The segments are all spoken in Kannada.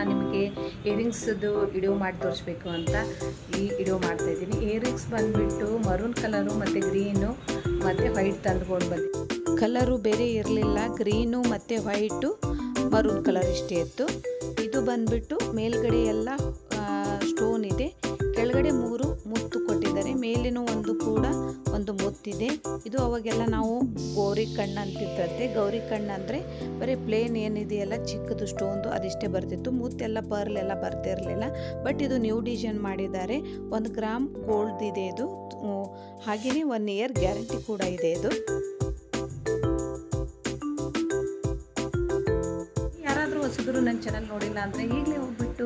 ನಾನು ನಿಮಗೆ ಇಯರಿಂಗ್ಸ್ದು ವಿಡಿಯೋ ಮಾಡಿ ತೋರಿಸ್ಬೇಕು ಅಂತ ಈ ವಿಡಿಯೋ ಮಾಡ್ತಾಯಿದ್ದೀನಿ. ಇಯರಿಂಗ್ಸ್ ಬಂದುಬಿಟ್ಟು ಮರೂನ್ ಕಲರು ಮತ್ತು ಗ್ರೀನು ಮತ್ತು ವೈಟ್ ತಂದುಕೊಂಡು ಬಂದು ಕಲರು ಬೇರೆ ಇರಲಿಲ್ಲ, ಗ್ರೀನು ಮತ್ತು ವೈಟು ಮರೂನ್ ಕಲರ್ ಇಷ್ಟೇ ಇತ್ತು. ಇದು ಬಂದುಬಿಟ್ಟು ಮೇಲ್ಗಡೆ ಎಲ್ಲ ಸ್ಟೋನ್ ಇದೆ, ಕೆಳಗಡೆ 3 ಮುತ್ತು ಕೊಟ್ಟಿದ್ದಾರೆ, ಮೇಲಿನ ಒಂದು ಕೂಡ ಒಂದು ಮುತ್ತಿದೆ. ಇದು ಅವಾಗೆಲ್ಲ ನಾವು ಗೌರಿ ಕಣ್ಣು ಅಂತಿದ್ದಂತೆ. ಗೌರಿ ಕಣ್ಣು ಅಂದರೆ ಬರೀ ಪ್ಲೇನ್ ಏನಿದೆಯಲ್ಲ ಚಿಕ್ಕದು ಸ್ಟೋನ್ದು ಅದಿಷ್ಟೇ ಬರ್ತಿತ್ತು, ಮುತ್ತೆಲ್ಲ ಪರ್ಲ್ ಎಲ್ಲ ಬರ್ತಿರಲಿಲ್ಲ. ಬಟ್ ಇದು ನ್ಯೂ ಡಿಸೈನ್ ಮಾಡಿದ್ದಾರೆ. 1 ಗ್ರಾಮ್ ಗೋಲ್ಡ್ ಇದೆ ಇದು, ಹಾಗೆಯೇ 1 ಇಯರ್ ಗ್ಯಾರಂಟಿ ಕೂಡ ಇದೆ ಇದು. ಯಾರಾದರೂ ಹೊಸಬರು ನನ್ನ ಚಾನಲ್ ನೋಡಿಲ್ಲ ಅಂದರೆ ಈಗಲೇ ಹೋಗ್ಬಿಟ್ಟು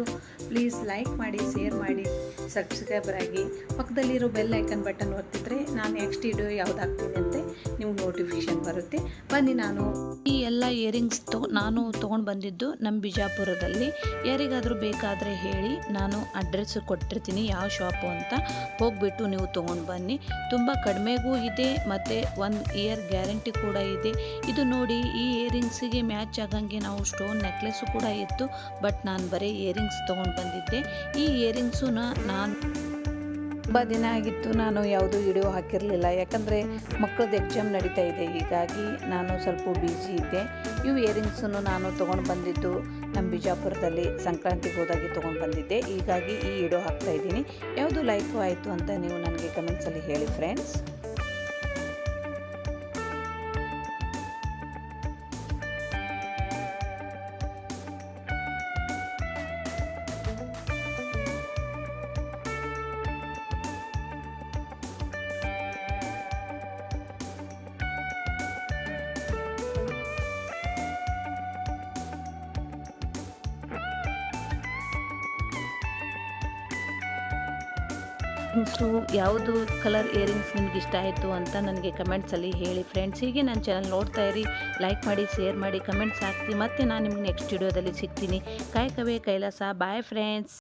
ಪ್ಲೀಸ್ ಲೈಕ್ ಮಾಡಿ, ಶೇರ್ ಮಾಡಿ, ಸಬ್ಸ್ಕ್ರೈಬರ್ ಆಗಿ, ಪಕ್ಕದಲ್ಲಿರೋ ಬೆಲ್ ಐಕನ್ ಬಟನ್ ಒತ್ತಿದ್ರೆ ನಾನು ನೆಕ್ಸ್ಟ್ ವಿಡಿಯೋ ಯಾವ್ದು ಹಾಕ್ತೀನಿ ಅಂತ ನಿಮ್ಗೆ ನೋಟಿಫಿಕೇಶನ್ ಬರುತ್ತೆ. ಬನ್ನಿ, ನಾನು ಈ ಎಲ್ಲ ಇಯರಿಂಗ್ಸ್ ನಾನು ತೊಗೊಂಡು ಬಂದಿದ್ದು ನಮ್ಮ ಬಿಜಾಪುರದಲ್ಲಿ. ಯಾರಿಗಾದರೂ ಬೇಕಾದರೆ ಹೇಳಿ, ನಾನು ಅಡ್ರೆಸ್ ಕೊಟ್ಟಿರ್ತೀನಿ ಯಾವ ಶಾಪು ಅಂತ, ಹೋಗಿಬಿಟ್ಟು ನೀವು ತೊಗೊಂಡು ಬನ್ನಿ. ತುಂಬ ಕಡಿಮೆಗೂ ಇದೆ ಮತ್ತು 1 ಇಯರ್ ಗ್ಯಾರಂಟಿ ಕೂಡ ಇದೆ. ಇದು ನೋಡಿ, ಈ ಇಯರಿಂಗ್ಸಿಗೆ ಮ್ಯಾಚ್ ಆಗಂಗೆ ನಾವು ಸ್ಟೋನ್ ನೆಕ್ಲೆಸ್ಸು ಕೂಡ ಇತ್ತು, ಬಟ್ ನಾನು ಬರೀ ಇಯರಿಂಗ್ಸ್ ತೊಗೊಂಡು ಬಂದಿದ್ದೆ. ಈ ಇಯರಿಂಗ್ಸು ನಾನು ತುಂಬ ದಿನ ಆಗಿತ್ತು ನಾನು ಯಾವುದೂ ವಿಡಿಯೋ ಹಾಕಿರಲಿಲ್ಲ, ಯಾಕಂದರೆ ಮಕ್ಕಳದ್ದು ಎಕ್ಸಾಮ್ ನಡೀತಾ ಇದೆ, ಹೀಗಾಗಿ ನಾನು ಸ್ವಲ್ಪ ಬ್ಯುಸಿ ಇದ್ದೆ. ಇವು ಇಯರಿಂಗ್ಸನ್ನು ನಾನು ತೊಗೊಂಡು ಬಂದಿದ್ದು ನಮ್ಮ ಬಿಜಾಪುರದಲ್ಲಿ ಸಂಕ್ರಾಂತಿಗೆ ಹೋದಾಗಿ ತೊಗೊಂಡು ಬಂದಿದ್ದೆ, ಹೀಗಾಗಿ ಈ ವಿಡಿಯೋ ಹಾಕ್ತಾಯಿದ್ದೀನಿ. ಯಾವುದು ಲೈಕು ಆಯಿತು ಅಂತ ನೀವು ನನಗೆ ಕಮೆಂಟ್ಸಲ್ಲಿ ಹೇಳಿ ಫ್ರೆಂಡ್ಸ್. ಯಾವುದು ಕಲರ್ ಇಯರಿಂಗ್ಸ್ ನಿಮ್ಗೆ ಇಷ್ಟ ಆಯಿತು ಅಂತ ನನಗೆ ಕಮೆಂಟ್ಸಲ್ಲಿ ಹೇಳಿ ಫ್ರೆಂಡ್ಸ್. ಹೀಗೆ ನನ್ನ ಚಾನಲ್ ನೋಡ್ತಾ ಇರಿ, ಲೈಕ್ ಮಾಡಿ, ಶೇರ್ ಮಾಡಿ, ಕಮೆಂಟ್ಸ್ ಹಾಕ್ತಿ. ಮತ್ತು ನಾನು ನಿಮ್ಗೆ ನೆಕ್ಸ್ಟ್ ವಿಡಿಯೋದಲ್ಲಿ ಸಿಗ್ತೀನಿ. ಕಾಯಕವೇ ಕೈಲಾಸ. Bye friends.